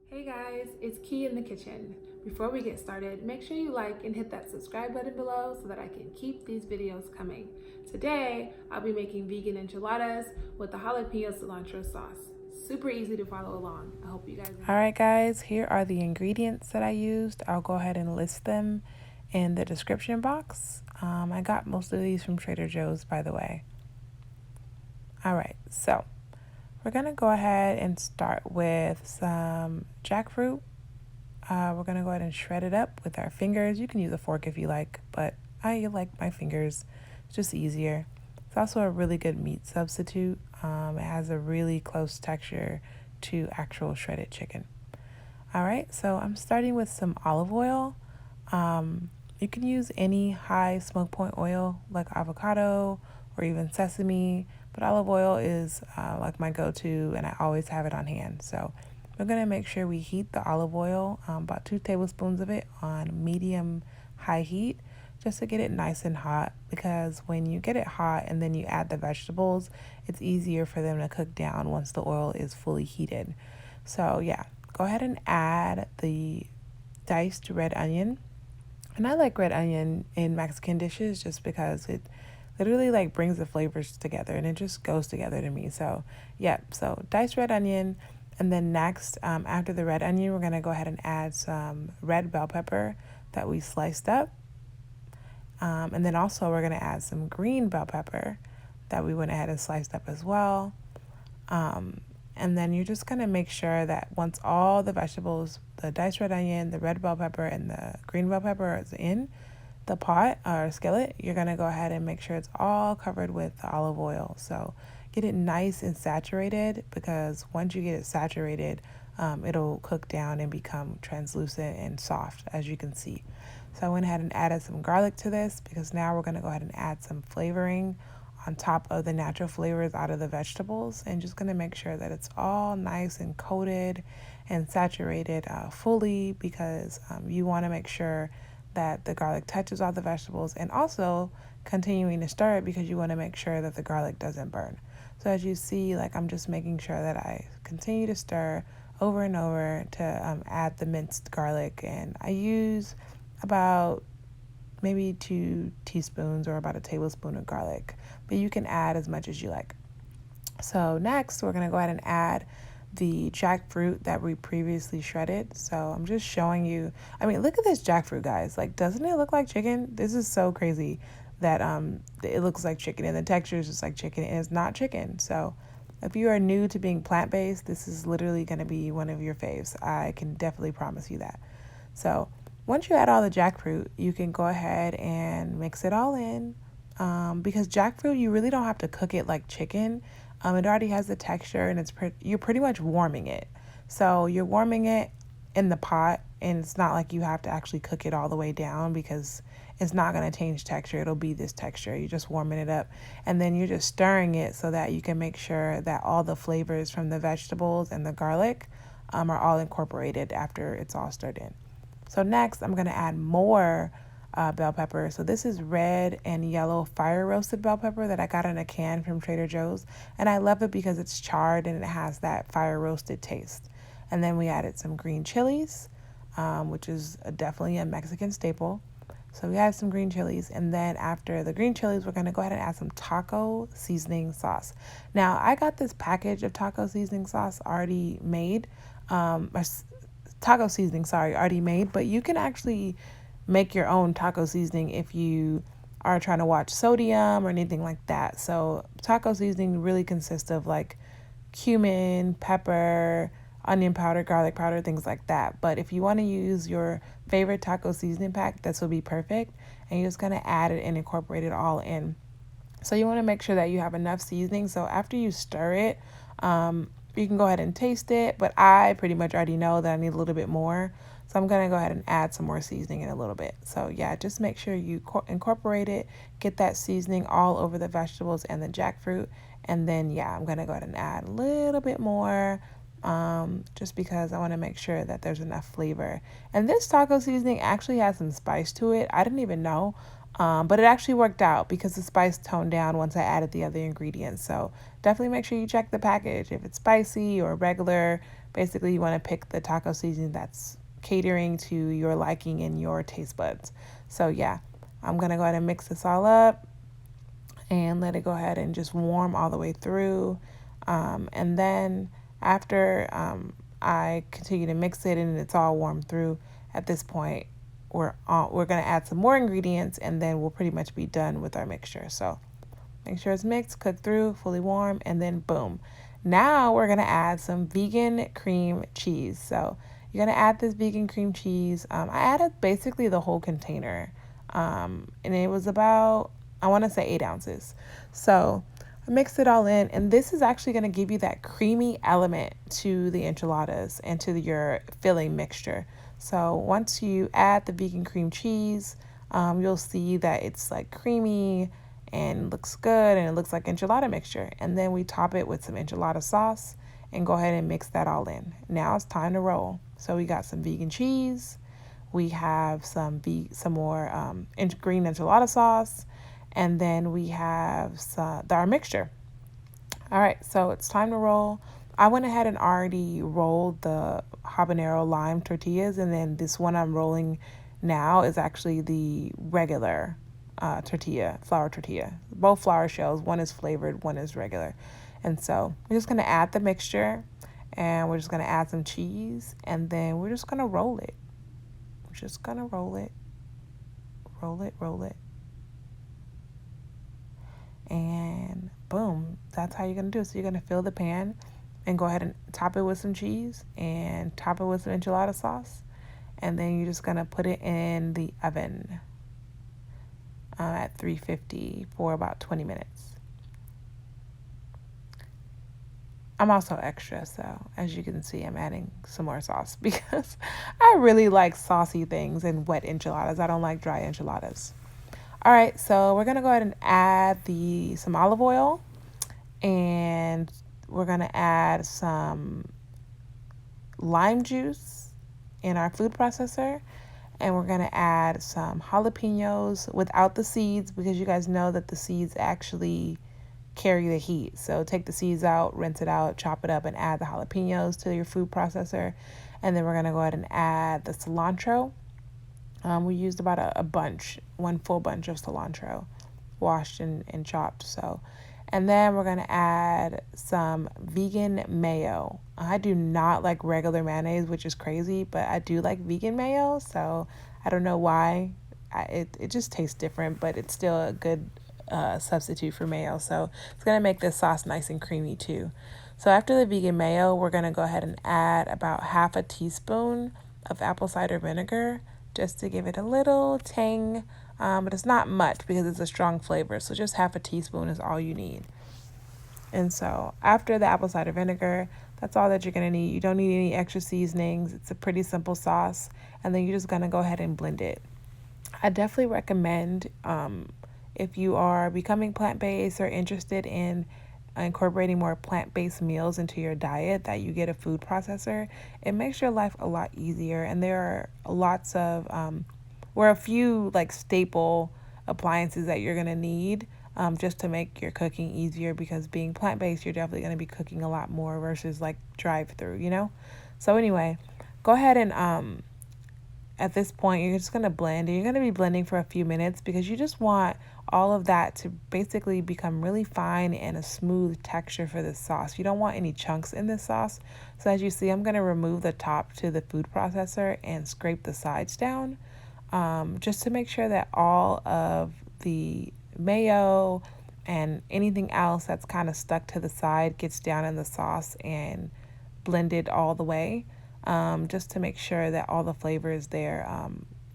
Hey guys, it's Key in the kitchen. Before we get started, make sure you like and hit that subscribe button below so that I can keep these videos coming. Today, I'll be making vegan enchiladas with the jalapeno cilantro sauce. Super easy to follow along. I hope you guys enjoy. All right guys, here are the ingredients that I used. I'll go ahead and list them in the description box. I got most of these from Trader Joe's, by the way. All right, so we're gonna go ahead and start with some jackfruit. We're gonna go ahead and shred it up with our fingers. You can use a fork if you like, but I like my fingers. It's just easier. It's also a really good meat substitute. It has a really close texture to actual shredded chicken. All right, so I'm starting with some olive oil. You can use any high smoke point oil like avocado or even sesame, but olive oil is like my go-to, and I always have it on hand. So we're going to make sure we heat the olive oil, about 2 tablespoons of it on medium high heat, just to get it nice and hot, because when you get it hot and then you add the vegetables, it's easier for them to cook down once the oil is fully heated. So yeah, go ahead and add the diced red onion. And I like red onion in Mexican dishes just because it literally like brings the flavors together and it just goes together to me. So yeah, so diced red onion. And then next, after the red onion, we're gonna go ahead and add some red bell pepper that we sliced up. And then also we're gonna add some green bell pepper that we went ahead and sliced up as well. And then you're just gonna make sure that once all the vegetables, the diced red onion, the red bell pepper, and the green bell pepper is in the pot or skillet, you're gonna go ahead and make sure it's all covered with the olive oil. So get it nice and saturated, because once you get it saturated, it'll cook down and become translucent and soft, as you can see. So I went ahead and added some garlic to this, because now we're gonna go ahead and add some flavoring on top of the natural flavors out of the vegetables, and just gonna make sure that it's all nice and coated and saturated fully, because you wanna make sure that the garlic touches all the vegetables, and also continuing to stir it because you want to make sure that the garlic doesn't burn. So as you see, like, I'm just making sure that I continue to stir over and over to add the minced garlic, and I use about maybe 2 teaspoons or about a tablespoon of garlic, but you can add as much as you like. So next, we're going to go ahead and add the jackfruit that we previously shredded. So I'm just showing you. I mean, look at this jackfruit, guys. Like, doesn't it look like chicken? This is so crazy that it looks like chicken and the texture is just like chicken, and it's not chicken. So if you are new to being plant-based, this is literally going to be one of your faves. I can definitely promise you that. So once you add all the jackfruit, you can go ahead and mix it all in, because jackfruit, you really don't have to cook it like chicken. It already has the texture, and you're pretty much warming it. So you're warming it in the pot, and it's not like you have to actually cook it all the way down, because it's not going to change texture. It'll be this texture. You're just warming it up, and then you're just stirring it so that you can make sure that all the flavors from the vegetables and the garlic are all incorporated after it's all stirred in. So next, I'm going to add more bell pepper. So this is red and yellow fire roasted bell pepper that I got in a can from Trader Joe's, and I love it because it's charred and it has that fire roasted taste. And then we added some green chilies, which is definitely a Mexican staple. So we added some green chilies, and then after the green chilies, we're going to go ahead and add some taco seasoning sauce. Now, I got this package of taco seasoning sauce already made, taco seasoning, already made, but you can actually make your own taco seasoning if you are trying to watch sodium or anything like that. So taco seasoning really consists of like cumin, pepper, onion powder, garlic powder, things like that. But if you want to use your favorite taco seasoning pack, this will be perfect. And you're just going to add it and incorporate it all in. So you want to make sure that you have enough seasoning. So after you stir it, you can go ahead and taste it, but I pretty much already know that I need a little bit more. So I'm going to go ahead and add some more seasoning in a little bit. So yeah, just make sure you incorporate it, get that seasoning all over the vegetables and the jackfruit. And then yeah, I'm going to go ahead and add a little bit more, just because I want to make sure that there's enough flavor. And this taco seasoning actually has some spice to it. I didn't even know. But it actually worked out because the spice toned down once I added the other ingredients. So definitely make sure you check the package. If it's spicy or regular, basically you want to pick the taco seasoning that's catering to your liking and your taste buds. So yeah, I'm going to go ahead and mix this all up and let it go ahead and just warm all the way through. And then after I continue to mix it and it's all warmed through, at this point, we're going to add some more ingredients and then we'll pretty much be done with our mixture. So make sure it's mixed, cooked through, fully warm, and then boom. Now we're going to add some vegan cream cheese. So you're going to add this vegan cream cheese. I added basically the whole container. And it was about, I want to say 8 ounces. So I mixed it all in, and this is actually going to give you that creamy element to the enchiladas and to your filling mixture. So once you add the vegan cream cheese, you'll see that it's like creamy and looks good, and it looks like enchilada mixture. And then we top it with some enchilada sauce and go ahead and mix that all in. Now it's time to roll. So we got some vegan cheese. We have some more green enchilada sauce, and then we have our mixture. All right, so it's time to roll. I went ahead and already rolled the habanero lime tortillas, and then this one I'm rolling now is actually the regular flour tortilla. Both flour shells, one is flavored, one is regular. And so we're just going to add the mixture, and we're just going to add some cheese, and then we're just going to roll it. We're just going to roll it. Roll it. And boom, that's how you're going to do it. So you're going to fill the pan and go ahead and top it with some cheese and top it with some enchilada sauce. And then you're just going to put it in the oven at 350 for about 20 minutes. I'm also extra, so as you can see, I'm adding some more sauce because I really like saucy things and wet enchiladas. I don't like dry enchiladas. All right, so we're going to go ahead and add some olive oil, and we're going to add some lime juice in our food processor, and we're going to add some jalapeños without the seeds, because you guys know that the seeds actually carry the heat. So take the seeds out, rinse it out, chop it up, and add the jalapeños to your food processor. And then we're going to go ahead and add the cilantro. We used about a bunch, one full bunch of cilantro, washed and chopped. And then we're going to add some vegan mayo. I do not like regular mayonnaise, which is crazy, but I do like vegan mayo. So I don't know why. It just tastes different, but it's still a good substitute for mayo. So it's going to make this sauce nice and creamy too. So after the vegan mayo, we're going to go ahead and add about half a teaspoon of apple cider vinegar, just to give it a little tang, but it's not much because it's a strong flavor. So just half a teaspoon is all you need. And so after the apple cider vinegar, that's all that you're going to need. You don't need any extra seasonings. It's a pretty simple sauce. And then you're just going to go ahead and blend it. I definitely recommend if you are becoming plant-based or interested in incorporating more plant-based meals into your diet, that you get a food processor. It makes your life a lot easier, and there are lots of a few like staple appliances that you're gonna need just to make your cooking easier, because being plant-based, you're definitely gonna be cooking a lot more versus like drive-through, So anyway, go ahead and at this point, you're just going to blend, and you're going to be blending for a few minutes because you just want all of that to basically become really fine and a smooth texture for this sauce. You don't want any chunks in this sauce. So as you see, I'm going to remove the top to the food processor and scrape the sides down just to make sure that all of the mayo and anything else that's kind of stuck to the side gets down in the sauce and blended all the way. Just to make sure that all the flavor is there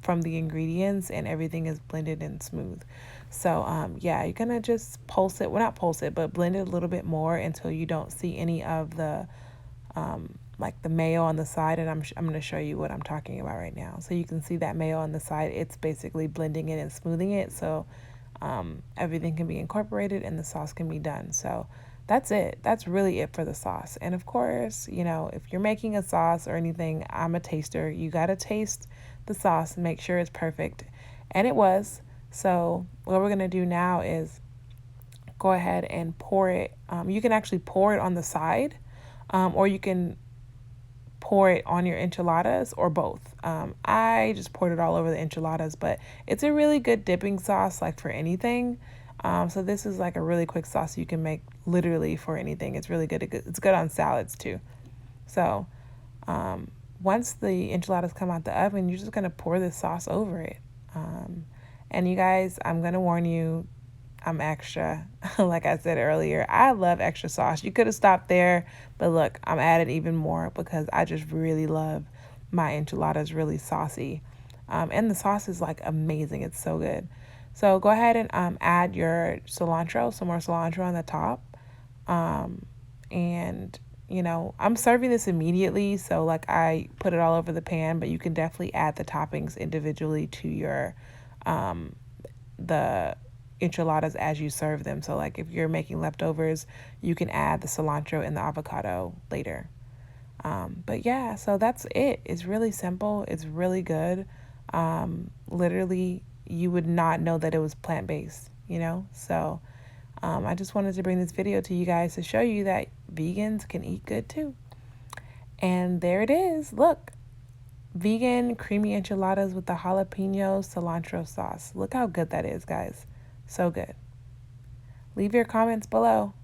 from the ingredients and everything is blended and smooth. So yeah, you're gonna just pulse it, well, not pulse it, but blend it a little bit more until you don't see any of the like the mayo on the side. And I'm gonna show you what I'm talking about right now. So you can see that mayo on the side, it's basically blending it and smoothing it, so everything can be incorporated and the sauce can be done. So that's it. That's really it for the sauce. And of course, if you're making a sauce or anything, I'm a taster. You got to taste the sauce and make sure it's perfect. And it was. So what we're going to do now is go ahead and pour it. You can actually pour it on the side, or you can pour it on your enchiladas, or both. I just poured it all over the enchiladas, but it's a really good dipping sauce, like for anything. So this is like a really quick sauce you can make literally for anything. It's really good. It's good on salads too. So once the enchiladas come out the oven, you're just going to pour this sauce over it. And you guys, I'm going to warn you, I'm extra. Like I said earlier, I love extra sauce. You could have stopped there, but look, I'm adding even more because I just really love my enchiladas really saucy. And the sauce is like amazing. It's so good. So go ahead and add your cilantro, some more cilantro on the top. And you know, I'm serving this immediately, so like I put it all over the pan, but you can definitely add the toppings individually to your the enchiladas as you serve them. So like if you're making leftovers, you can add the cilantro and the avocado later. But yeah, so that's it. It's really simple. It's really good. Literally, you would not know that it was plant-based, you know? So I just wanted to bring this video to you guys to show you that vegans can eat good too. And there it is. Look, vegan creamy enchiladas with the jalapeno cilantro sauce. Look how good that is, guys. So good. Leave your comments below.